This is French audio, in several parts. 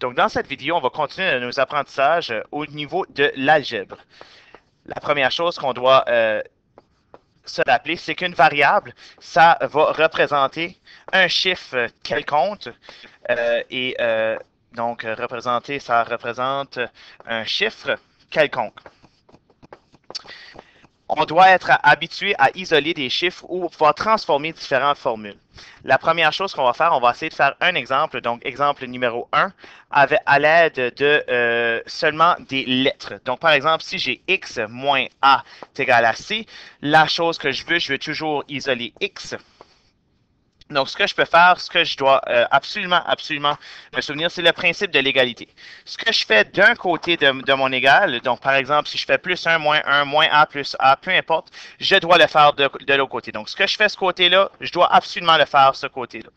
Donc, dans cette vidéo, on va continuer nos apprentissages au niveau de l'algèbre. La première chose qu'on doit se rappeler, c'est qu'une variable, ça va représenter un chiffre quelconque. Et donc, représenter, ça représente un chiffre quelconque. On doit être habitué à isoler des chiffres ou pouvoir transformer différentes formules. La première chose qu'on va faire, on va essayer de faire un exemple. Donc, exemple numéro 1, à l'aide de seulement des lettres. Donc, par exemple, si j'ai x moins a est égal à c, la chose que je veux toujours isoler x. Donc, ce que je peux faire, ce que je dois absolument me souvenir, c'est le principe de l'égalité. Ce que je fais d'un côté de mon égal, donc par exemple, si je fais plus 1, moins A, plus A, peu importe, je dois le faire de l'autre côté. Donc, ce que je fais ce côté-là, je dois absolument le faire ce côté-là.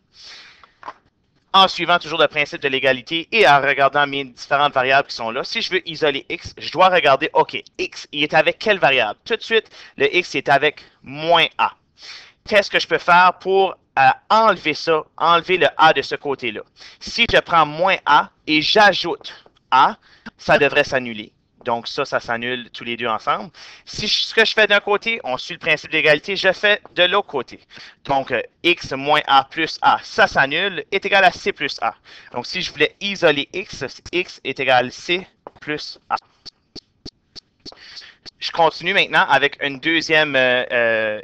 En suivant toujours le principe de l'égalité et en regardant mes différentes variables qui sont là, si je veux isoler x, je dois regarder, OK, x, il est avec quelle variable? Tout de suite, le x est avec moins A. Qu'est-ce que je peux faire pour enlever ça, enlever le A de ce côté-là? Si je prends moins A et j'ajoute A, ça devrait s'annuler. Donc ça s'annule tous les deux ensemble. Si ce que je fais d'un côté, on suit le principe d'égalité, je fais de l'autre côté. Donc x moins A plus A, ça s'annule, est égal à C plus A. Donc si je voulais isoler x, x est égal à C plus A. Je continue maintenant avec un deuxième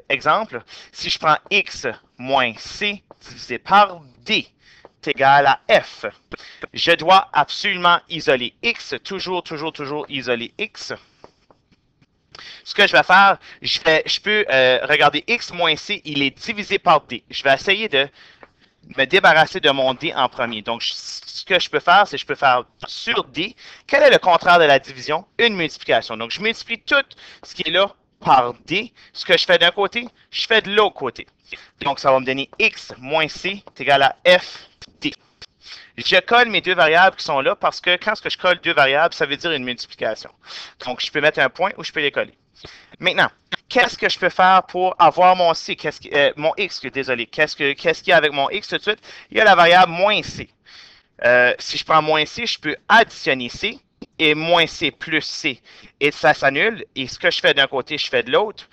exemple. Si je prends x moins c divisé par d est égal à f, je dois absolument isoler x, toujours isoler x. Ce que je vais faire, je peux regarder x moins c, il est divisé par d. Je vais essayer de me débarrasser de mon d en premier. Donc, ce que je peux faire, c'est que je peux faire sur d. Quel est le contraire de la division? Une multiplication. Donc, je multiplie tout ce qui est là par d. Ce que je fais d'un côté, je fais de l'autre côté. Donc, ça va me donner x moins c est égal à f d. Je colle mes deux variables qui sont là parce que quand je colle deux variables, ça veut dire une multiplication. Donc, je peux mettre un point ou je peux les coller. Maintenant, qu'est-ce que je peux faire pour avoir mon c, mon x, désolé, qu'est-ce qu'il y a avec mon x tout de suite? Il y a la variable moins c. Si je prends moins c, je peux additionner c et moins c plus c. Et ça s'annule. Et ce que je fais d'un côté, je fais de l'autre.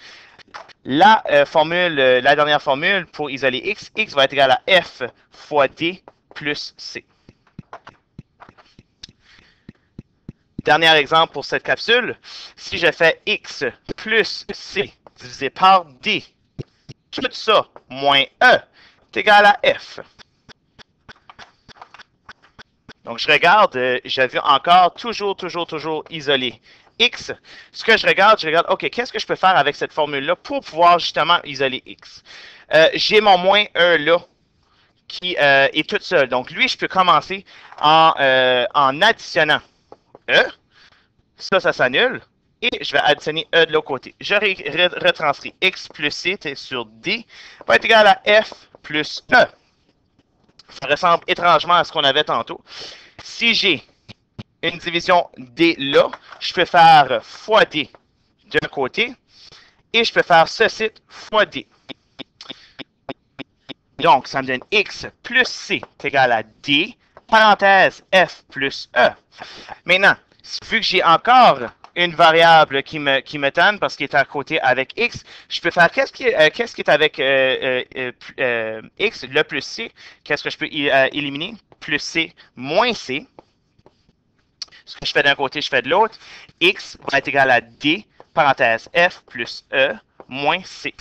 La dernière formule pour isoler x, x va être égal à f fois d plus c. Dernier exemple pour cette capsule, si je fais x plus c divisé par d, tout ça moins e est égal à f. Donc je regarde, je veux encore toujours isoler x. Ce que je regarde, OK, qu'est-ce que je peux faire avec cette formule-là pour pouvoir justement isoler x? J'ai mon moins e là, qui est toute seule. Donc lui, je peux commencer en additionnant E. Ça s'annule. Et je vais additionner E de l'autre côté. Je retranscris X plus C sur D va être égal à F plus E. Ça ressemble étrangement à ce qu'on avait tantôt. Si j'ai une division D là, je peux faire fois D d'un côté et je peux faire ceci fois D. Donc, ça me donne X plus C est égal à D, parenthèse F plus E. Maintenant, vu que j'ai encore une variable qui me tanne parce qu'il est à côté avec X, je peux faire qu'est-ce qui est avec X, le plus C, qu'est-ce que je peux éliminer? Plus C moins C. Ce que je fais d'un côté, je fais de l'autre. X va être égal à D, parenthèse F plus E moins C.